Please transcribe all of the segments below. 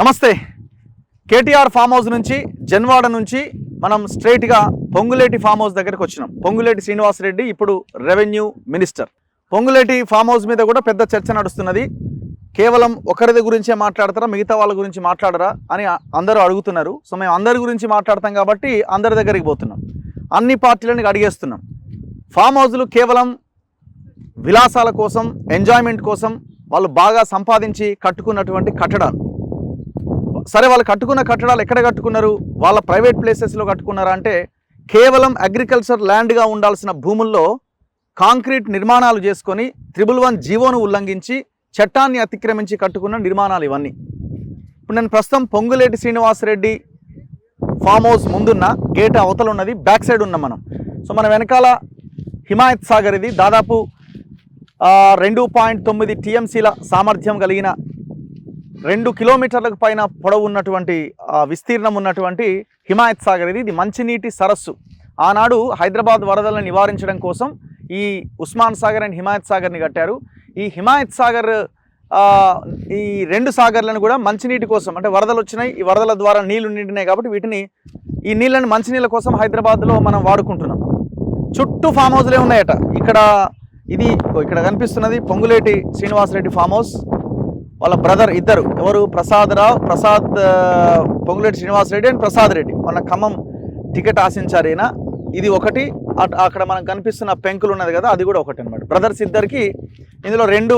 నమస్తే. KTR farm house నుంచి జన్వాడ నుంచి మనం స్ట్రైట్గా పొంగులేటి ఫామ్ హౌస్ దగ్గరికి వచ్చినాం. పొంగులేటి శ్రీనివాసరెడ్డి ఇప్పుడు revenue minister. Ponguleti farm house మీద కూడా పెద్ద చర్చ నడుస్తున్నది. కేవలం ఒకరిది గురించే మాట్లాడతారా, మిగతా వాళ్ళ గురించి మాట్లాడరా అని అందరూ అడుగుతున్నారు. సో మేము అందరి గురించి మాట్లాడతాం కాబట్టి అందరి దగ్గరికి పోతున్నాం, అన్ని పార్టీలని అడిగేస్తున్నాం. ఫామ్ హౌస్లు కేవలం విలాసాల కోసం, ఎంజాయ్మెంట్ కోసం వాళ్ళు బాగా సంపాదించి కట్టుకున్నటువంటి కట్టడాలు. సరే, వాళ్ళు కట్టుకున్న కట్టడాలు ఎక్కడ కట్టుకున్నారు? వాళ్ళ ప్రైవేట్ ప్లేసెస్లో కట్టుకున్నారా అంటే కేవలం అగ్రికల్చర్ ల్యాండ్గా ఉండాల్సిన భూముల్లో కాంక్రీట్ నిర్మాణాలు చేసుకొని 111 జీవోను ఉల్లంఘించి చట్టాన్ని అతిక్రమించి కట్టుకున్న నిర్మాణాలు ఇవన్నీ. ఇప్పుడు నేను ప్రస్తుతం పొంగులేటి శ్రీనివాసరెడ్డి ఫామ్ హౌస్ ముందున్న గేట్ అవతల ఉన్నది, బ్యాక్ సైడ్ ఉన్నాం మనం. సో మన వెనకాల హిమాయత్ సాగర్, ఇది దాదాపు 2.9 టీఎంసీల సామర్థ్యం కలిగిన 2 కిలోమీటర్లకు పైన పొడవు ఉన్నటువంటి విస్తీర్ణం ఉన్నటువంటి హిమాయత్ సాగర్ ఇది మంచినీటి సరస్సు. ఆనాడు హైదరాబాద్ వరదలను నివారించడం కోసం ఈ ఉస్మాన్ సాగర్ అండ్ హిమాయత్ సాగర్ని కట్టారు. ఈ హిమాయత్ సాగర్ ఈ 2 సాగర్లను కూడా మంచినీటి కోసం, అంటే వరదలు వచ్చినాయి, ఈ వరదల ద్వారా నీళ్లు నిండినాయి కాబట్టి ఈ నీళ్ళని మంచినీళ్ళ కోసం హైదరాబాద్లో మనం వాడుకుంటున్నాం. చుట్టూ ఫామ్ హౌస్లే ఉన్నాయట. ఇక్కడ కనిపిస్తున్నది పొంగులేటి శ్రీనివాసరెడ్డి ఫామ్ హౌస్. వాళ్ళ బ్రదర్ ఇద్దరు, ఎవరు? ప్రసాద్ పొంగులేటి శ్రీనివాసరెడ్డి అండ్ ప్రసాద్ రెడ్డి. మన ఖమ్మం టికెట్ ఆశించారు ఈయన. ఇది ఒకటి. అక్కడ మనకు కనిపిస్తున్న పెంకులు ఉన్నది కదా, అది కూడా ఒకటి అనమాట. బ్రదర్స్ ఇద్దరికి ఇందులో 2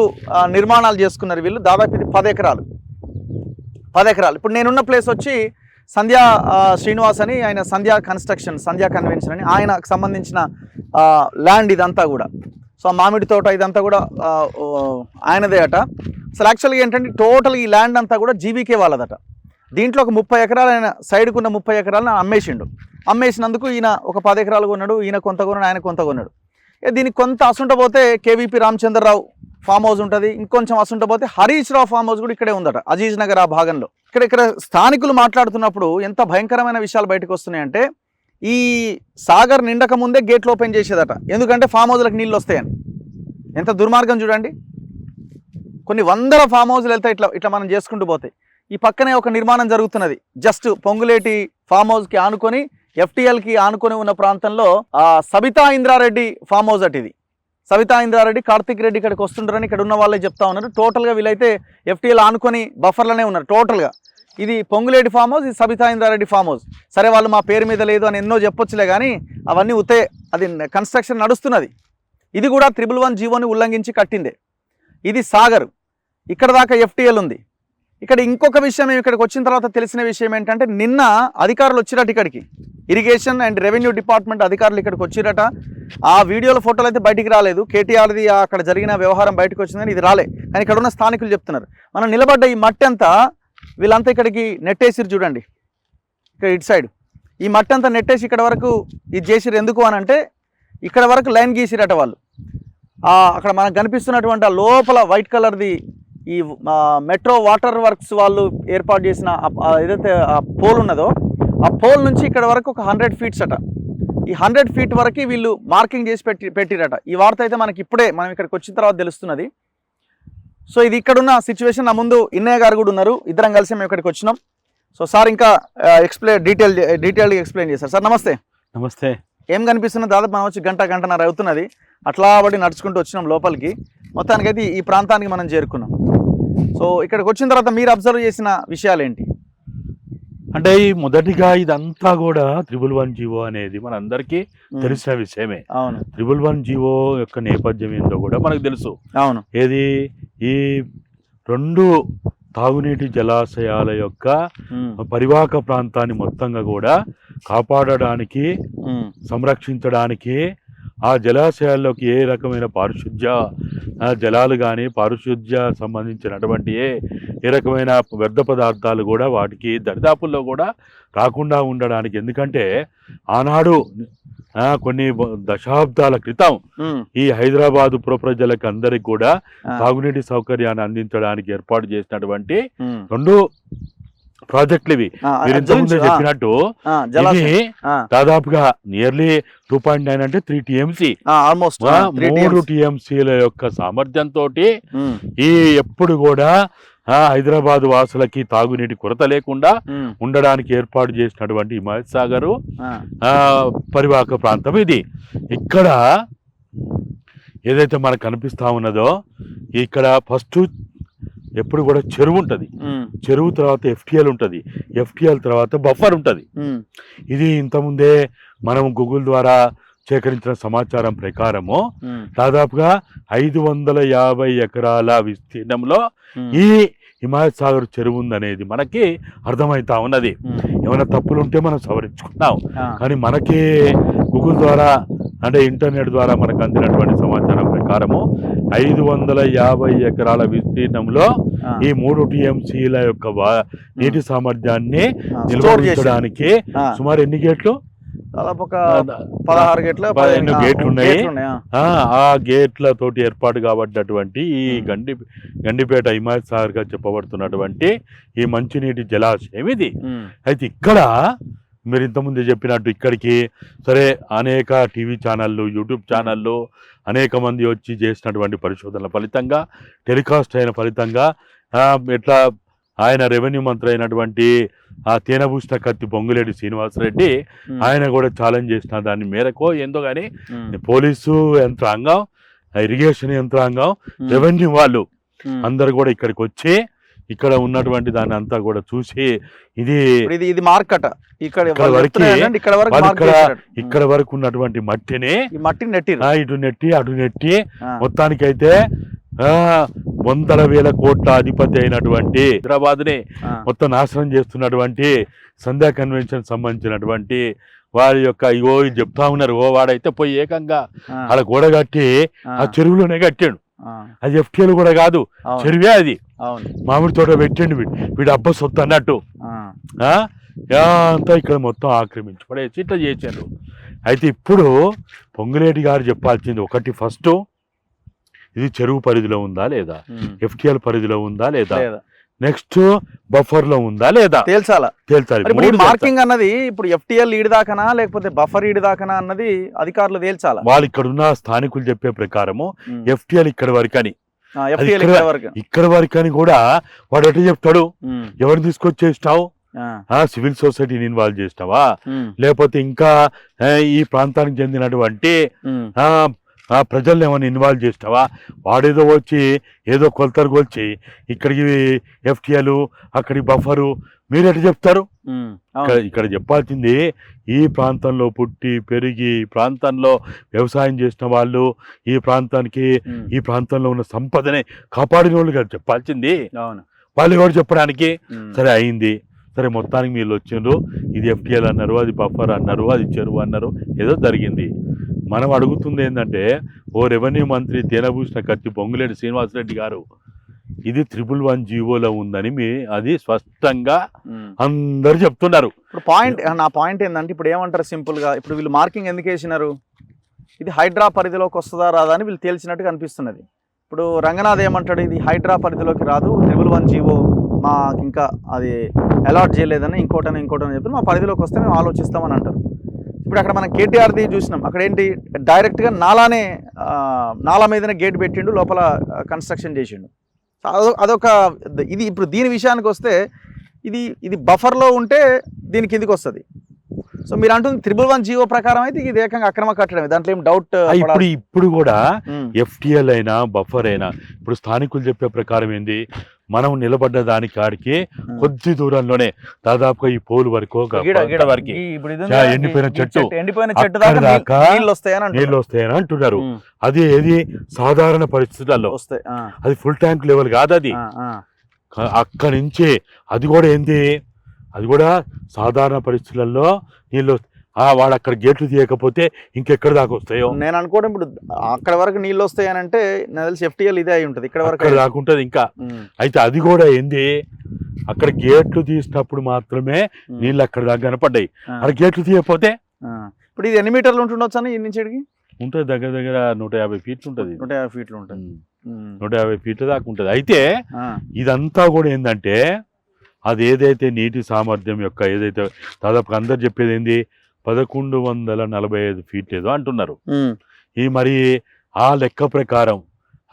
నిర్మాణాలు చేసుకున్నారు వీళ్ళు. దాదాపు ఇది 10 ఎకరాలు. ఇప్పుడు నేనున్న ప్లేస్ వచ్చి సంధ్యా శ్రీనివాస్ అని, ఆయన సంధ్యా కన్స్ట్రక్షన్, సంధ్యా కన్వెన్షన్ అని ఆయనకు సంబంధించిన ల్యాండ్ ఇదంతా కూడా. సో మామిడి తోట ఇదంతా కూడా ఆయనదే అట. అసలు యాక్చువల్గా ఏంటంటే టోటల్ ఈ ల్యాండ్ అంతా కూడా జీవీకే వాళ్ళదట. దీంట్లో ఒక 30 ఎకరాలు ఆయన సైడ్కున్న 30 ఎకరాలను అమ్మేసినందుకు ఈయన ఒక 10 ఎకరాలు కొన్నాడు. ఈయన కొంత కొన్నాడు, ఆయన కొంత కొన్నాడు. దీనికి కొంత అసుంట పోతే కేవీపీ రామచంద్రరావు ఫామ్ హౌస్ ఉంటుంది. ఇంకొంచెం అసుంట పోతే హరీష్ రావు ఫామ్ హౌస్ కూడా ఇక్కడే ఉందట, అజీజ్ నగర్ ఆ భాగంలో. ఇక్కడ స్థానికులు మాట్లాడుతున్నప్పుడు ఎంత భయంకరమైన విషయాలు బయటకు వస్తున్నాయంటే, ఈ సాగర్ నిండక ముందే గేట్లు ఓపెన్ చేసేదట, ఎందుకంటే ఫామ్ హౌస్లకు నీళ్ళు వస్తాయని. ఎంత దుర్మార్గం చూడండి. కొన్ని వందల ఫామ్ హౌస్లు వెళ్తాయి ఇట్లా మనం చేసుకుంటూ పోతాయి. ఈ పక్కనే ఒక నిర్మాణం జరుగుతున్నది, జస్ట్ పొంగులేటి ఫామ్ హౌస్కి ఆనుకొని, ఎఫ్టీఎల్కి ఆనుకొని ఉన్న ప్రాంతంలో సబితా ఇంద్రారెడ్డి ఫామ్ హౌస్ అటు. ఇది సబితా ఇంద్రారెడ్డి, కార్తిక్ రెడ్డి ఇక్కడికి వస్తుంటారని ఇక్కడ ఉన్న వాళ్ళే చెప్తా ఉన్నారు. టోటల్గా వీళ్ళైతే ఎఫ్టీఎల్ ఆనుకొని బఫర్లోనే ఉన్నారు టోటల్గా. ఇది పొంగులేటి ఫామ్ హౌస్, ఇది సబితా ఇంద్రారెడ్డి ఫామ్ హౌస్. సరే, వాళ్ళు మా పేరు మీద లేదు అని ఎన్నో చెప్పొచ్చులే, కానీ అవన్నీ ఉతే, అది కన్స్ట్రక్షన్ నడుస్తున్నది. ఇది కూడా 111 జీవోని ఉల్లంఘించి కట్టిందే. ఇది సాగర్, ఇక్కడ దాకా ఎఫ్టీఎల్ ఉంది. ఇక్కడ ఇంకొక విషయం, ఇక్కడికి వచ్చిన తర్వాత తెలిసిన విషయం ఏంటంటే, నిన్న అధికారులు వచ్చిరట ఇక్కడికి, ఇరిగేషన్ అండ్ రెవెన్యూ డిపార్ట్మెంట్ అధికారులు ఇక్కడికి వచ్చిరట. ఆ వీడియోల ఫోటోలు అయితే బయటికి రాలేదు. కేటీఆర్ది అక్కడ జరిగిన వ్యవహారం బయటకు వచ్చిందని ఇది రాలే, కానీ ఇక్కడ ఉన్న స్థానికులు చెప్తున్నారు. మనం నిలబడ్డ ఈ మట్టి అంతా వీళ్ళంతా ఇక్కడికి నెట్టేసిరు చూడండి. ఇక్కడ ఇటు సైడ్ ఈ మట్టి అంతా నెట్టేసి ఇక్కడ వరకు ఇది చేసిరు. ఎందుకు అని అంటే, ఇక్కడ వరకు లైన్ గీసిరట వాళ్ళు. అక్కడ మనకు కనిపిస్తున్నటువంటి ఆ లోపల వైట్ కలర్ది ఈ మెట్రో వాటర్ వర్క్స్ వాళ్ళు ఏర్పాటు చేసిన ఏదైతే ఆ పోల్ ఉన్నదో, ఆ పోల్ నుంచి ఇక్కడ వరకు ఒక 100 ఫీట్స్ అట. ఈ 100 ఫీట్ వరకు వీళ్ళు మార్కింగ్ చేసి పెట్టిరట. ఈ వార్త అయితే మనం ఇక్కడికి వచ్చిన తర్వాత తెలుస్తున్నది. సో ఇది ఇక్కడున్న సిచ్యువేషన్. నా ముందు ఇన్నయ్య గారు కూడా ఉన్నారు, ఇద్దరం కలిసి మేము ఇక్కడికి వచ్చినాం. సో సార్ ఇంకా డీటెయిల్గా ఎక్స్ప్లెయిన్ చేస్తారు. సార్ నమస్తే. నమస్తే. ఏం కనిపిస్తున్నది? దాదాపు మనం వచ్చి గంటన్నర అవుతున్నది. అట్లా బట్టి నడుచుకుంటూ వచ్చినాం లోపలికి. మొత్తానికైతే ఈ ప్రాంతానికి మనం చేరుకున్నాం. సో ఇక్కడికి వచ్చిన తర్వాత మీరు అబ్జర్వ్ చేసిన విషయాలు ఏంటి? అంటే మొదటిగా ఇదంతా కూడా 111 జీవో అనేది మనందరికీ తెలిసిన విషయమే. అవును. 111 జీవో యొక్క నేపథ్యం ఏందో కూడా మనకు తెలుసు. అవును. ఏది ఈ 2 తాగునీటి జలాశయాల యొక్క పరివాహక ప్రాంతాన్ని మొత్తంగా కూడా కాపాడడానికి, సంరక్షించడానికి, ఆ జలాశయాల్లోకి ఏ రకమైన పారిశుద్ధ్య జలాలు కానీ, పారిశుద్ధ్య సంబంధించినటువంటి ఏ రకమైన వ్యర్థ పదార్థాలు కూడా వాటికి దరిదాపుల్లో కూడా రాకుండా ఉండడానికి. ఎందుకంటే ఆనాడు కొన్ని దశాబ్దాల క్రితం ఈ హైదరాబాదు పుర ప్రజలకు అందరికి కూడా తాగునీటి సౌకర్యాన్ని అందించడానికి ఏర్పాటు చేసినటువంటి 2 ప్రాజెక్టులు ఇవి. మీరు ఇంతకుముందే చెప్పినట్టు దాదాపుగా నియర్లీ 2.9 అంటే 3 టీఎంసీ, 3 టీఎంసీల యొక్క సామర్థ్యంతో ఈ ఎప్పుడు కూడా హైదరాబాద్ వాసులకి తాగునీటి కొరత లేకుండా ఉండడానికి ఏర్పాటు చేసినటువంటి హిమాయత్ సాగర్ పరివాహక ప్రాంతం ఇది. ఇక్కడ ఏదైతే మనకు కనిపిస్తా ఉన్నదో ఇక్కడ ఫస్ట్ ఎప్పుడు కూడా చెరువు ఉంటుంది, చెరువు తర్వాత FTL ఉంటుంది, FTL తర్వాత బఫర్ ఉంటుంది. ఇది ఇంతకుముందే మనం గూగుల్ ద్వారా సేకరించిన సమాచారం ప్రకారము దాదాపుగా 550 ఎకరాల విస్తీర్ణంలో ఈ హిమాయత్ సాగర్ చెరువు ఉందనేది మనకి అర్థమవుతా ఉన్నది. ఏమైనా తప్పులుంటే మనం సవరించుకున్నాం, కానీ మనకి గూగుల్ ద్వారా అంటే ఇంటర్నెట్ ద్వారా మనకు అందినటువంటి సమాచారం ప్రకారము 550 ఎకరాల విస్తీర్ణంలో ఈ 3 TMCల యొక్క నీటి సామర్థ్యాన్ని నిర్వహించడానికి సుమారు ఎన్ని గేట్లు? దాదాపు ఒక 16 గేట్ల 15 గేట్లు ఉన్నాయి. ఆ గేట్లతోటి ఏర్పాటు కాబట్టినటువంటి ఈ గండిపేట హిమాయత్ సాగర్ గా చెప్పబడుతున్నటువంటి ఈ మంచినీటి జలాశయం ఇది. అయితే ఇక్కడ మీరు ఇంతకుముందు చెప్పినట్టు ఇక్కడికి సరే అనేక టీవీ ఛానళ్ళు, యూట్యూబ్ ఛానళ్ళు అనేక మంది వచ్చి చేసినటువంటి పరిశోధనల ఫలితంగా, టెలికాస్ట్ అయిన ఫలితంగా ఎట్లా ఆయన రెవెన్యూ మంత్రి అయినటువంటి తేనభూషణ కత్తి పొంగులేటి శ్రీనివాసరెడ్డి ఆయన కూడా ఛాలెంజ్ చేసిన దాని మేరకు ఏందో కానీ పోలీసు యంత్రాంగం, ఇరిగేషన్ యంత్రాంగం, రెవెన్యూ వాళ్ళు అందరు కూడా ఇక్కడికి వచ్చి ఇక్కడ ఉన్నటువంటి దాన్ని అంతా కూడా చూసి ఇది మార్కెట్ ఇక్కడ వరకు ఉన్నటువంటి మట్టిని ఇటు నెట్టి అటు నెట్టి మొత్తానికైతే 100,000 కోట్ల అధిపతి అయినటువంటి హైదరాబాద్ ని మొత్తం నాశనం చేస్తున్నటువంటి సంధ్యా కన్వెన్షన్ సంబంధించినటువంటి వారి యొక్క ఇగో చెప్తా ఉన్నారు. వాడైతే పోయి ఏకంగా అలా గోడ కట్టి ఆ చెరువులోనే కట్టాడు. అది FTL కూడా కాదు, చెరువే అది. మామిడి తోట పెట్టండి వీడు అబ్బ సొత్తు అన్నట్టు అంతా ఇక్కడ మొత్తం ఆక్రమించి పడేసి ఇట్లా చేశారు. అయితే ఇప్పుడు పొంగులేటి గారు చెప్పాల్సింది ఒకటి, ఫస్ట్ ఇది చెరువు పరిధిలో ఉందా లేదా, FTL పరిధిలో ఉందా లేదా, నెక్స్ట్ బఫర్ లో ఉందా లేదా తేల్చాలి. మార్కింగ్ అన్నది ఇప్పుడు FTL ఈడిదాకనా లేకపోతే బఫర్ ఈడిదాకనా అన్నది అధికారులు తేల్చాలి. వాళ్ళు ఇక్కడ ఉన్న స్థానికులు చెప్పే ప్రకారము FTL ఇక్కడ వరకని, ఇక్కడ వరకని కూడా వాడు ఎట్లా చెప్తాడు? ఎవరిని తీసుకొచ్చేస్తావు? సివిల్ సొసైటీని ఇన్వాల్వ్ చేస్తావా, లేకపోతే ఇంకా ఈ ప్రాంతానికి చెందినటువంటి ప్రజల్ని ఏమైనా ఇన్వాల్వ్ చేస్తావా? వాడేదో వచ్చి ఏదో కొలతలు కొల్చి ఇక్కడికి FTL అక్కడికి బఫరు మీరు ఎట్లా చెప్తారు? ఇక్కడ చెప్పాల్సింది ఈ ప్రాంతంలో పుట్టి పెరిగి ఈ ప్రాంతంలో వ్యవసాయం చేసిన వాళ్ళు, ఈ ప్రాంతానికి ఈ ప్రాంతంలో ఉన్న సంపదని కాపాడిన వాళ్ళు కదా చెప్పాల్సింది. వాళ్ళు కూడా చెప్పడానికి సరే అయింది, సరే మొత్తానికి మీరు వచ్చిండ్రు, ఇది FTL అన్నారు, అది బఫర్ అన్నారు, అది చెరువు అన్నారు, ఏదో జరిగింది. మనం అడుగుతుంది ఏంటంటే ఓ రెవెన్యూ మంత్రి తేనభూషణ కత్తి పొంగులేటి శ్రీనివాసరెడ్డి గారు ఇది 111 జీవోలో ఉందని అది స్పష్టంగా అందరు చెప్తున్నారు. ఇప్పుడు నా పాయింట్ ఏంటంటే ఇప్పుడు ఏమంటారు సింపుల్ గా, ఇప్పుడు వీళ్ళు మార్కింగ్ ఎందుకు వేసినారు? ఇది హైడ్రా పరిధిలోకి వస్తుందా రాదా అని వీళ్ళు తేల్చినట్టుగా అనిపిస్తున్నది. ఇప్పుడు రంగనాథ్ ఏమంటాడు, ఇది హైడ్రా పరిధిలోకి రాదు, 111 జీవో మాకు ఇంకా అది అలాట్ చేయలేదని ఇంకోటని చెప్తే మా పరిధిలోకి వస్తే మేము ఆలోచిస్తామని అంటారు. ఇప్పుడు అక్కడ మనం KTRది చూసినాం, అక్కడ ఏంటి డైరెక్ట్గా నాలా మీదనే గేట్ పెట్టిండు, లోపల కన్స్ట్రక్షన్ చేసిండు. అదొక ఇది. ఇప్పుడు దీని విషయానికి వస్తే ఇది బఫర్లో ఉంటే దీని కిందికి వస్తుంది. సో మీరు అంటుంది 111 జీవో ప్రకారం అయితే ఇది ఏకంగా అక్రమ కట్టడమే, దాంట్లో ఏం డౌట్. ఇప్పుడు కూడా FTL అయినా బఫర్ అయినా ఇప్పుడు స్థానికులు చెప్పే ప్రకారం ఏంది, మనం నిలబడ్డ దాని కాడికి కొద్ది దూరంలోనే దాదాపుగా ఈ పోలు వరకు ఎండిపోయిన చెట్టు దాకా నీళ్ళు వస్తాయని అంటున్నారు. అది ఏది సాధారణ పరిస్థితుల్లో వస్తాయి, అది ఫుల్ ట్యాంక్ లెవెల్ కాదు. అది అక్కడి నుంచి అది కూడా ఏంది, అది కూడా సాధారణ పరిస్థితులలో నీళ్ళు వాడు అక్కడ గేట్లు తీయకపోతే ఇంకెక్కడ దాకా వస్తాయో నేను అనుకోవడం. ఇప్పుడు అక్కడ వరకు నీళ్ళు వస్తాయని అంటే నాకు తెలిసి FTL ఇదే అయి ఉంటుంది, ఇక్కడ వరకు దాకా ఉంటుంది ఇంకా. అయితే అది కూడా ఏంది, అక్కడ గేట్లు తీసినప్పుడు మాత్రమే నీళ్ళు అక్కడ దాకా కనపడ్డాయి. అక్కడ గేట్లు తీయకపోతే ఇప్పుడు ఇది ఎన్ని మీటర్లు ఉంటుండొచ్చు అని నుంచి ఉంటుంది? దగ్గర దగ్గర 150 ఫీట్లు ఉంటుంది. 150 ఫీట్లు ఉంటుంది, 150 ఫీట్ల దాకా ఉంటుంది. అయితే ఇదంతా కూడా ఏంటంటే అది ఏదైతే నీటి సామర్థ్యం యొక్క ఏదైతే దాదాపు అందరు చెప్పేది ఏంది 1145 ఫీట్ ఏదో అంటున్నారు. ఈ మరి ఆ లెక్క ప్రకారం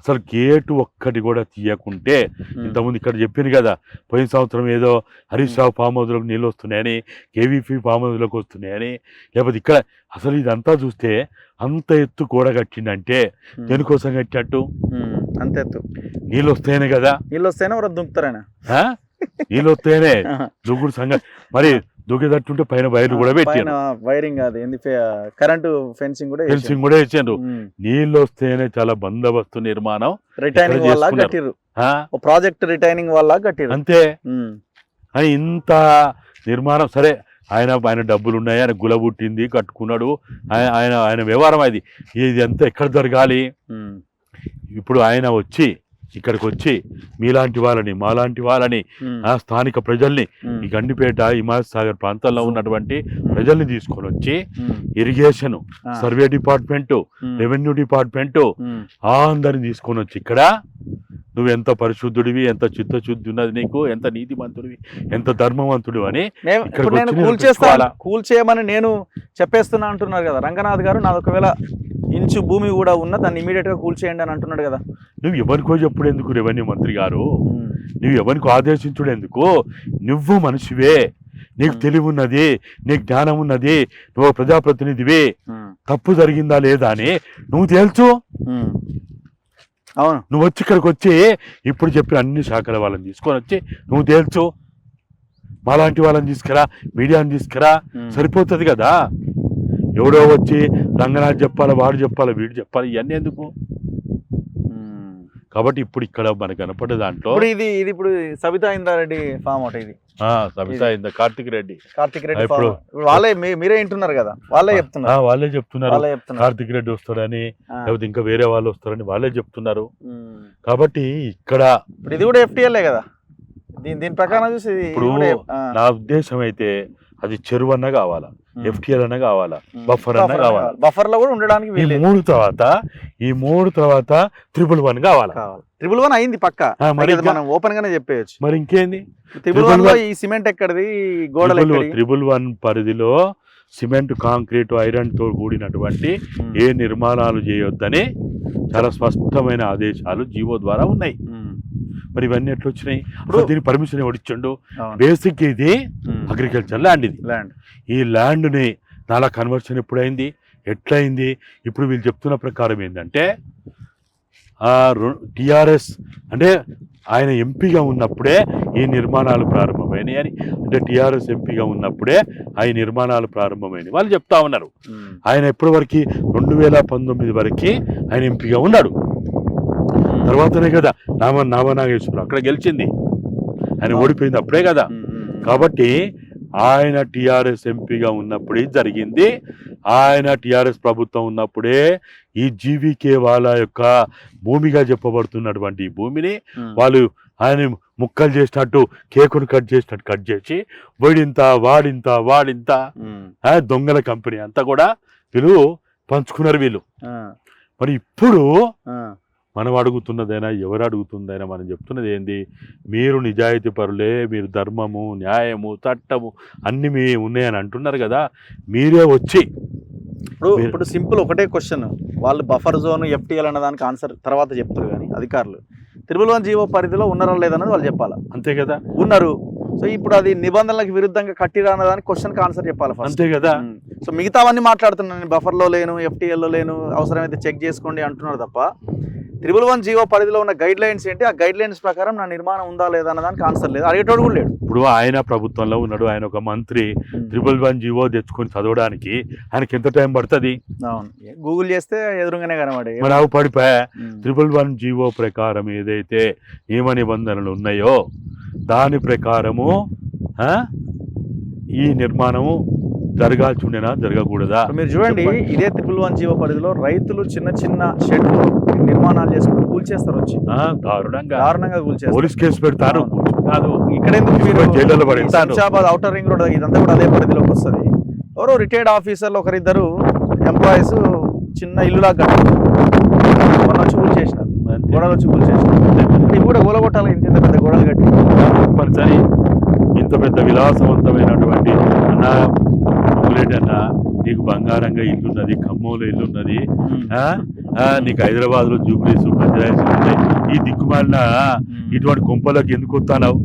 అసలు గేటు ఒక్కటి కూడా తీయకుంటే ఇంతకుముందు ఇక్కడ చెప్పింది కదా, పోయిన సంవత్సరం ఏదో హరీష్ రావు ఫామ్ హౌస్లోకి నీళ్ళు వస్తున్నాయని, కేవీపీ ఫామ్ హౌస్లోకి వస్తున్నాయని, లేకపోతే ఇక్కడ అసలు ఇదంతా చూస్తే అంత ఎత్తు గోడ కట్టిండంటే దేనికోసం కట్టినట్టు? అంత ఎత్తు నీళ్ళు వస్తాయనే కదా. నీళ్ళు వస్తేనే ఎవరు దుంకుతారైనా? నీళ్ళు వస్తాయనే దుగ్గుడు సంగతి. మరి దూకేటట్టుంటే పైన వైర్లు కూడా పెట్టారు, వైరింగ్ అది ఏంది కరెంటు ఫెన్సింగ్ కూడా వేసారు. నీళ్ళు వస్తేనే చాలా బందోబస్తు నిర్మాణం రిటైనింగ్ వల్ల కట్టిర్రు, ప్రాజెక్ట్ రిటైనింగ్ వల్ల కట్టిర్రు అంతే. అని ఇంత నిర్మాణం సరే, ఆయన డబ్బులు ఉన్నాయి, ఆయన గుల పుట్టింది, కట్టుకున్నాడు, ఆయన వ్యవహారం అది. ఇది అంతా ఎక్కడ జరగాలి? ఇప్పుడు ఆయన వచ్చి ఇక్కడికి వచ్చి మీలాంటి వాళ్ళని, మాలాంటి వాళ్ళని, స్థానిక ప్రజల్ని, ఈ గండిపేట హిమాయత్ సాగర్ ప్రాంతాల్లో ఉన్నటువంటి ప్రజల్ని తీసుకొని వచ్చి irrigation, survey department, revenue department అందరిని తీసుకొని వచ్చి ఇక్కడ నువ్వు ఎంత పరిశుద్ధుడివి, ఎంత చిత్తశుద్ధి ఉన్నది నీకు, ఎంత నీతిమంతుడివి, ఎంత ధర్మవంతుడు అని కూల్ చేయమని నేను చెప్పేస్తున్నా అంటున్నారు కదా రంగనాథ్ గారు. నాది ఒకవేళ ఇంచు భూమి కూడా ఉన్న దాన్ని ఇమీడియట్ గా కూల్ చేయండి అని అంటున్నాడు కదా. నువ్వు ఎవరికో చెప్పుడు ఎందుకు రెవెన్యూ మంత్రి గారు? నువ్వు ఎవరికి ఆదేశించుడు ఎందుకు? నువ్వు మనిషివే, నీకు తెలివి ఉన్నది, నీకు జ్ఞానం ఉన్నది, నువ్వు ప్రజాప్రతినిధివి, తప్పు జరిగిందా లేదా అని నువ్వు తేల్చు. అవును, నువ్వు వచ్చి ఇక్కడికి వచ్చి ఇప్పుడు చెప్పిన అన్ని శాఖల వాళ్ళని తీసుకొని వచ్చి నువ్వు తేల్చు. మాలాంటి వాళ్ళని తీసుకురా, మీడియాని తీసుకురా, సరిపోతుంది కదా. ఎవడో వచ్చి రంగనాథ్ చెప్పాలి, వాడు చెప్పాలి, వీడు చెప్పాలి, ఇవన్నీ ఎందుకు? కాబట్టి ఇప్పుడు ఇక్కడ మనకు కనపడే దాంట్లో ఇది ఇప్పుడు సబితా ఇందారెడ్డి ఫామ్ అవుట్, ఇది సబితా ఇంద కార్తిక్ రెడ్డి ఇప్పుడు వాళ్ళే మీరే వింటున్నారు కదా, వాళ్ళే చెప్తున్నారు కార్తిక్ రెడ్డి వస్తాడని, లేకపోతే ఇంకా వేరే వాళ్ళు వస్తారని వాళ్ళే చెప్తున్నారు. కాబట్టి ఇక్కడ ఇప్పుడు ఇది కూడా ఎఫ్టీఎల్ఏ కదా. దీని ప్రకారం చూసి ఇప్పుడు నా ఉద్దేశం అయితే అది చెరువు అన్న కావాలా, ఎఫ్టీఎల్ అన్న కావాలా, బఫర్ అన్న కావాలా. బఫర్ లో కూడా ఉండడానికి ఈ మూడు తర్వాత 111 కావాలా. 111 అయింది పక్కా, మనం ఓపెన్ గానే చెప్పేయచ్చు. మరి ఇంకేంది 111 లో ఈ సిమెంట్ ఎక్కడిది? గోడలు 111 పరిధిలో సిమెంట్, కాంక్రీట్, ఐరన్ తో కూడినటువంటి ఏ నిర్మాణాలు చేయొద్దని చాలా స్పష్టమైన ఆదేశాలు జీవో ద్వారా ఉన్నాయి. మరి ఇవన్నీ ఎట్లా వచ్చినాయి? దీని పర్మిషన్ ఎవడిచ్చాడు? బేసిక్ ఇది అగ్రికల్చర్ ల్యాండ్. ఇది ఈ ల్యాండ్ని నాలా కన్వర్షన్ ఎప్పుడైంది, ఎట్లయింది? ఇప్పుడు వీళ్ళు చెప్తున్న ప్రకారం ఏంటంటే టిఆర్ఎస్ అంటే ఆయన ఎంపీగా ఉన్నప్పుడే ఈ నిర్మాణాలు ప్రారంభమైనాయి అని, అంటే టిఆర్ఎస్ ఎంపీగా ఉన్నప్పుడే ఆ నిర్మాణాలు ప్రారంభమైనవి వాళ్ళు చెప్తా ఉన్నారు. ఆయన ఎప్పటి వరకు 2019 వరకు ఆయన ఎంపీగా ఉన్నాడు. తర్వాతనే కదా నామనాగేశ్వరరావు అక్కడ గెలిచింది, ఆయన ఓడిపోయింది అప్పుడే కదా. కాబట్టి ఆయన టిఆర్ఎస్ ఎంపీగా ఉన్నప్పుడే జరిగింది. ఆయన టిఆర్ఎస్ ప్రభుత్వం ఉన్నప్పుడే ఈ జీవీకే వాళ్ళ యొక్క భూమిగా చెప్పబడుతున్నటువంటి ఈ భూమిని వాళ్ళు ఆయన ముక్కలు చేసినట్టు, కేకును కట్ చేసినట్టు కట్ చేసి వాడింత దొంగల కంపెనీ అంతా కూడా వీళ్ళు పంచుకున్నారు వీళ్ళు. మరి ఇప్పుడు మనం అడుగుతున్నదైనా, ఎవరు అడుగుతుందైనా మనం చెప్తున్నది ఏంది? మీరు నిజాయితీ పరులే, మీరు ధర్మము, న్యాయము, చట్టము అన్ని మీ ఉన్నాయని అంటున్నారు కదా. మీరే వచ్చి ఇప్పుడు సింపుల్ ఒకటే క్వశ్చన్, వాళ్ళు బఫర్ జోన్, ఎఫ్టీఎల్ అన్న దానికి ఆన్సర్ తర్వాత చెప్తారు, కానీ అధికారులు 111 జీవో పరిధిలో ఉన్నారా లేదన్నది వాళ్ళు చెప్పాలి. అంతే కదా, ఉన్నారు. సో ఇప్పుడు అది నిబంధనలకు విరుద్ధంగా కట్టిరా అన్నదానికి క్వశ్చన్కి ఆన్సర్ చెప్పాలి ఫస్ట్. అంతే కదా. సో మిగతావన్నీ మాట్లాడుతున్నాను, బఫర్లో లేను, ఎఫ్టీఎల్లో లేను, అవసరమైతే చెక్ చేసుకోండి అంటున్నారు తప్ప 111 జీవో పరిధిలో ఉన్న గైడ్ లైన్స్ ఏంటి, ఆ గైడ్ లైన్స్ ప్రకారం నా నిర్మాణం ఉందా లేదా అన్నదానికి ఆన్సర్ లేదు, అడిగేటోడు కూడా లేడు. ఇప్పుడు ఆయన ప్రభుత్వంలో ఉన్నాడు, ఆయన ఒక మంత్రి. 111 జీవో తెచ్చుకొని చదవడానికి ఆయనకి ఎంత టైం పడుతుంది? అవును, గూగుల్ చేస్తే ఎదురుగానే కనబడి మరి అవి పడిపోయా. 111 జీవో ప్రకారం ఏదైతే నియమ నిబంధనలు ఉన్నాయో దాని ప్రకారము ఈ నిర్మాణము జరగాల్సి ఉండేనా, జరగకూడదా? మీరు చూడండి, ఇదే 111 జీవో పరిధిలో రైతులు చిన్న చిన్న షెడ్లు నిర్మాణాలు చేసుకుని కూల్చేస్తారు, వచ్చి దారుణంగా కూల్చేస్తారు, పోలీస్ కేసు పెడతారు. కాదు ఇక్కడ జైల్లో పడతారు. ఔటర్ రింగ్ రోడ్ ఇదంతా కూడా అదే పరిధిలోకి వస్తుంది. ఎవరో రిటైర్డ్ ఆఫీసర్లు ఒకరిద్దరు ఎంప్లాయీస్ చిన్న ఇల్లులా కట్టారు, వచ్చి కూల్చేసినారు, గోడలు వచ్చి కూల్చేసినారు. ఇవి కూడా గోలగొట్టాలి, ఇంత పెద్ద గోడలు కట్టి తప్పనిసరి. ఇంత పెద్ద విలాసవంతమైనటువంటి అన్న నీకు బంగారంగా ఇల్లున్నది, ఖమ్మంలో ఇల్లున్నది, నీకు హైదరాబాద్ లో జూబ్లీస్ బంజారాస్ ఉంటాయి. ఈ దిక్కుమాలిన ఇటువంటి కుంపలోకి ఎందుకు వస్తానావు?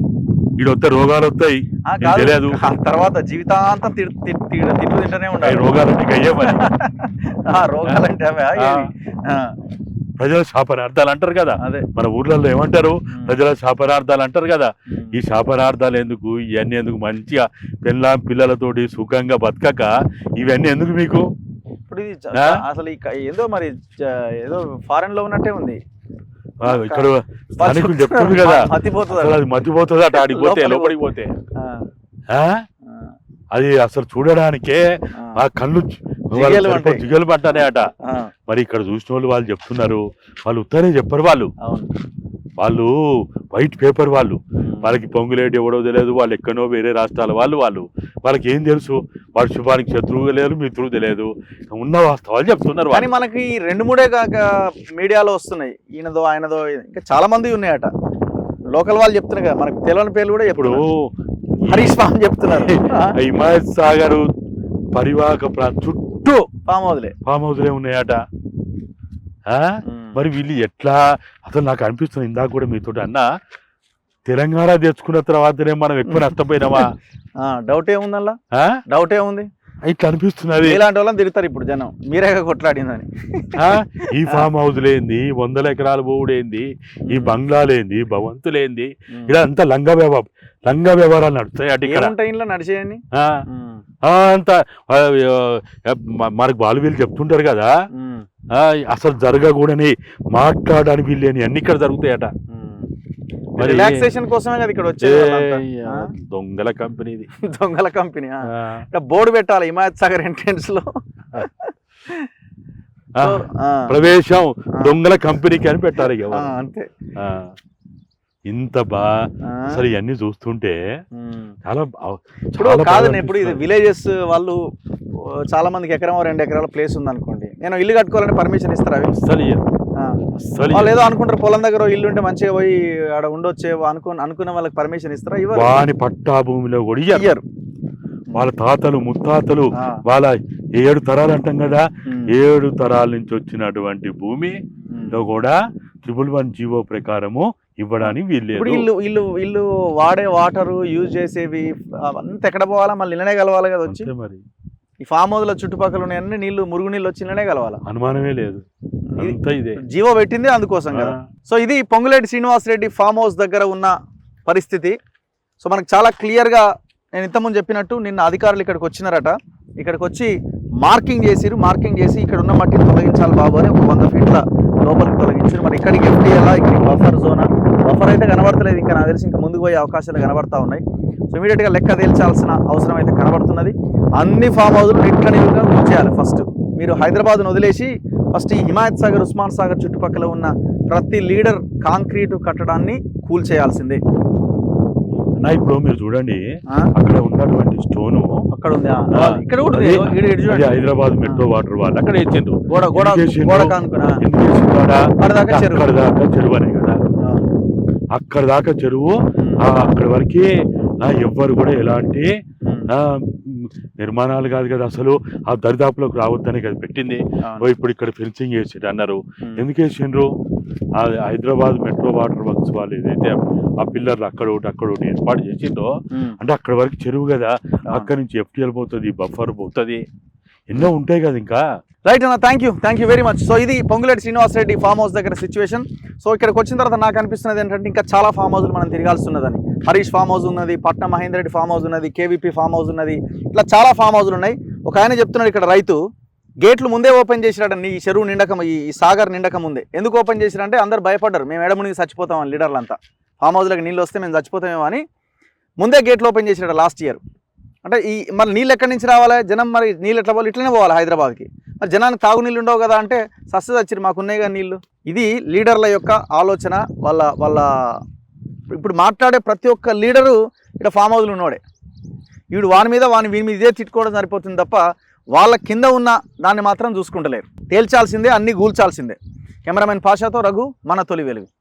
ఈడొస్తే రోగాలు వస్తాయి, తెలియదు. తర్వాత జీవితాంతం తిట్లు తింటూనే ఉంటాయి. రోగాలు నీకు అయ్యే మరి. రోగాలంటే ప్రజల శాపనార్థాలు అంటారు కదా, అదే మన ఊర్లలో ఏమంటారు, ప్రజల శాపనార్థాలు అంటారు కదా. ఈ శాపనార్థాలు ఎందుకు? ఇవన్నీ ఎందుకు? మంచిగా పిల్లలతోటి సుఖంగా బతకక ఇవన్నీ ఎందుకు మీకు? ఇప్పుడు ఇది అసలు ఏదో మరి ఏదో ఫారెన్ లో ఉన్నట్టే ఉంది. ఇక్కడ స్థానికులు చెప్తుంది కదా, అది మతిపోతుంది అట. ఆడిపోతే లోపలికి పోతే అది అసలు చూడడానికే ఆ కళ్ళు జిగలు పట్టానే అట. మరి ఇక్కడ చూసిన వాళ్ళు చెప్తున్నారు, వాళ్ళు ఉత్తరే చెప్పరు. వాళ్ళు వైట్ పేపర్ వాళ్ళకి పొంగులేటి ఎవడో తెలియదు, వాళ్ళు ఎక్కడో వేరే రాష్ట్రాల వాళ్ళకి ఏం తెలుసు? వాడు శుభానికి శత్రువు తెలియదు, మిత్రువు తెలియదు, ఉన్న వాస్తవాలు చెప్తున్నారు. కానీ మనకి 2-3 కాక మీడియాలో వస్తున్నాయి, ఈయనదో ఆయనదో ఇంకా చాలా మంది ఉన్నాయట. లోకల్ వాళ్ళు చెప్తున్నారు కదా, మనకు తెలియని పేర్లు కూడా. ఇప్పుడు హరీష్ రామ్ చెప్తున్నారు హిమాయత్ సాగర్ పరివాహక చుట్టూ ఫామ్ హౌస్లే ఉన్నాయట. మరి వీళ్ళు ఎట్లా? అసలు నాకు అనిపిస్తుంది, ఇందాక కూడా మీతో అన్న, తెలంగాణ తెచ్చుకున్న తర్వాతనే మనం ఎక్కువ నష్టపోయినామా? డౌట్ ఏముందల్లా? డౌట్ ఏముంది? ఇట్లా అనిపిస్తున్నది. ఇలాంటి వాళ్ళని తిరుగుతారు ఇప్పుడు జనం, మీరే కొట్లాడిందని. ఈ ఫామ్ హౌస్లేంది, 100 ఎకరాల బోవుడేంది, ఈ బంగ్లాలేంది, భవంతులేంది, ఇలా అంతా లంగా వ్యవహారాలు నడుస్తాయి అటు ఇక్కడ నడిచేయని. అంత మనకు వాళ్ళు వీళ్ళు చెప్తుంటారు కదా, అసలు జరగకూడని మాట్లాడడానికి వీళ్ళని అన్ని ఇక్కడ జరుగుతాయట. రిలాక్సేషన్ కోసమే కదా ఇక్కడ వచ్చేది. దొంగల కంపెనీ ఇది, దొంగల కంపెనీ. బోర్డు పెట్టాలి హిమాయత్ సాగర్ ఎంట్రన్స్ లో, ప్రవేశం దొంగల కంపెనీకి అని పెట్టాలి. అంతే. ఇంత అసలు ఇవన్నీ చూస్తుంటే చాలా కాదని. ఇప్పుడు ఇది విలేజెస్ వాళ్ళు చాలా మందికి 1-2 ఎకరాల ప్లేస్ ఉంది అనుకోండి, నేను ఇల్లు కట్టుకోవాలని పర్మిషన్ ఇస్తారా? వాళ్ళు ఏదో అనుకుంటారు, పొలం దగ్గర ఇల్లు ఉంటే మంచిగా పోయి ఆడ ఉండొచ్చేవో అనుకున్న వాళ్ళకి పర్మిషన్ ఇస్తారా? వాని పట్టా భూమిలో కూడా ఇయ్యరు. వాళ్ళ తాతలు ముత్తాతలు వాళ్ళ 7 తరాలు అంటాం కదా, 7 తరాల నుంచి వచ్చినటువంటి భూమిలో కూడా 111 జీవో ప్రకారము ఇవ్వడానికి వీళ్ళు. ఇల్లు వాడే వాటర్ యూజ్ చేసేవి అంత ఎక్కడ పోవాలా? మళ్ళీ ఇళ్ళనే కలవాలి కదా వచ్చి. మరి ఈ ఫామ్ హౌస్ లో చుట్టుపక్కల ఉన్నాయన్నీ నీళ్లు, మురుగునీళ్ళు వచ్చి ఇళ్ళనే కలవాలా? అనుమానమే లేదు. జీవో పెట్టింది అందుకోసం కదా. సో ఇది పొంగులేటి శ్రీనివాస్ రెడ్డి ఫామ్ హౌస్ దగ్గర ఉన్న పరిస్థితి. సో మనకు చాలా క్లియర్గా నేను ఇంతకుముందు చెప్పినట్టు, నిన్న అధికారులు ఇక్కడికి వచ్చినారట. ఇక్కడికి వచ్చి మార్కింగ్ చేసి ఇక్కడ ఉన్న మట్టిని తొలగించాలి బాబు అని ఒక 100 ఫీట్ల లోపలికి తొలగించారు. మరి ఇక్కడికి ఎఫ్టీఎల్, ఇక్కడికి బఫర్ జోనా? బఫర్ అయితే కనబడతలేదు ఇంకా, నాకు తెలిసి ఇంకా ముందుకు పోయే అవకాశాలు కనబడతా ఉన్నాయి. సో ఇమీడియట్గా లెక్క తేల్చాల్సిన అవసరం అయితే కనబడుతున్నది. అన్ని ఫామ్ హౌస్లు నిట్లనిలుగా కూర్చేయాలి. ఫస్ట్ మీరు హైదరాబాద్ను వదిలేసి ఫస్ట్ ఈ హిమాయత్ సాగర్, ఉస్మాన్ సాగర్ చుట్టుపక్కల ఉన్న ప్రతి లీడర్ కాంక్రీటు కట్టడాన్ని కూల్చేయాల్సిందే. ఇప్పుడు మీరు చూడండి, అక్కడ ఉన్నటువంటి స్టోను అక్కడ ఉంది, ఇక్కడ కూడా హైదరాబాద్ మెట్రో వాటర్ వాళ్ళు అక్కడ వేసిండ్రు. చెరువు అనే కదా, అక్కడ దాకా చెరువు. అక్కడ వరకే ఎవ్వరు కూడా ఎలాంటి నిర్మాణాలు కాదు కదా, అసలు ఆ దరిదాపులోకి రావద్దని కదా పెట్టింది. ఇప్పుడు ఇక్కడ ఫెన్సింగ్ వేసి అన్నారు. ఎందుకు వేసిండ్రు? హైదరాబాద్ మెట్రో వాటర్ వర్క్స్ వాళ్ళు ఏదైతే ఆ పిల్లర్లు అక్కడ ఒకటి ఏర్పాటు చేసిందో, అంటే అక్కడ వరకు చెరువు కదా, అక్కడి నుంచి ఎఫ్టీఎల్ పోతుంది, బఫర్ పోతుంది, ఎన్నో ఉంటాయి కదా ఇంకా. రైట్ అన్న, thank you very much. So ఇది పొంగులేటి శ్రీనివాస్ రెడ్డి ఫామ్ హౌస్ దగ్గర సిచ్యువేషన్. సో ఇక్కడికి వచ్చిన తర్వాత నాకు అనిపిస్తున్నది ఏంటంటే, ఇంకా చాలా ఫామ్ హౌస్లు మనం తిరగాల్సి ఉన్నదని. హరీష్ ఫామ్ హౌస్ ఉన్నది, పట్నం మహేందర్ రెడ్డి ఫామ్ హౌస్ ఉన్నది, కేవీపీ ఫామ్ హౌస్ ఉన్నది, ఇట్లా చాలా ఫామ్ హౌస్లు ఉన్నాయి. ఒక ఆయన చెప్తున్నాడు, ఇక్కడ రైతు గేట్లు ముందే ఓపెన్ చేసిరాడండి, ఈ చెరువు నిండకం, ఈ సాగర్ నిండకం ముందే. ఎందుకు ఓపెన్ చేసిరంటే అందరు భయపడ్డారు, మేము ఎడమునిగి చచ్చిపోతామని లీడర్లు అంతా, ఫామ్ హౌస్లోకి నీళ్ళు వస్తే మేము చచ్చిపోతామేమో అని ముందే గేట్లు ఓపెన్ చేసిరాడు లాస్ట్ ఇయర్. అంటే ఈ మరి నీళ్ళు ఎక్కడి నుంచి రావాలి? జనం మరి నీళ్ళు ఎట్లా పోవాలి? ఇట్లనే పోవాలి హైదరాబాద్కి. మరి జనానికి తాగునీళ్ళు ఉండవు కదా అంటే, సస్సు వచ్చిరు మాకున్నాయి కదా నీళ్ళు. ఇది లీడర్ల యొక్క ఆలోచన. వాళ్ళ ఇప్పుడు మాట్లాడే ప్రతి ఒక్క లీడరు ఇక్కడ ఫామ్ హౌస్లు ఉన్నవాడే. వీడు వీని మీద ఇదే తిట్టుకోవడం సరిపోతుంది తప్ప వాళ్ళ కింద ఉన్న దాన్ని మాత్రం చూసుకుంటలేరు. తేల్చాల్సిందే, అన్నీ కూల్చాల్సిందే. కెమెరామెన్ పాషాతో రఘు, మన తొలి వెలుగు.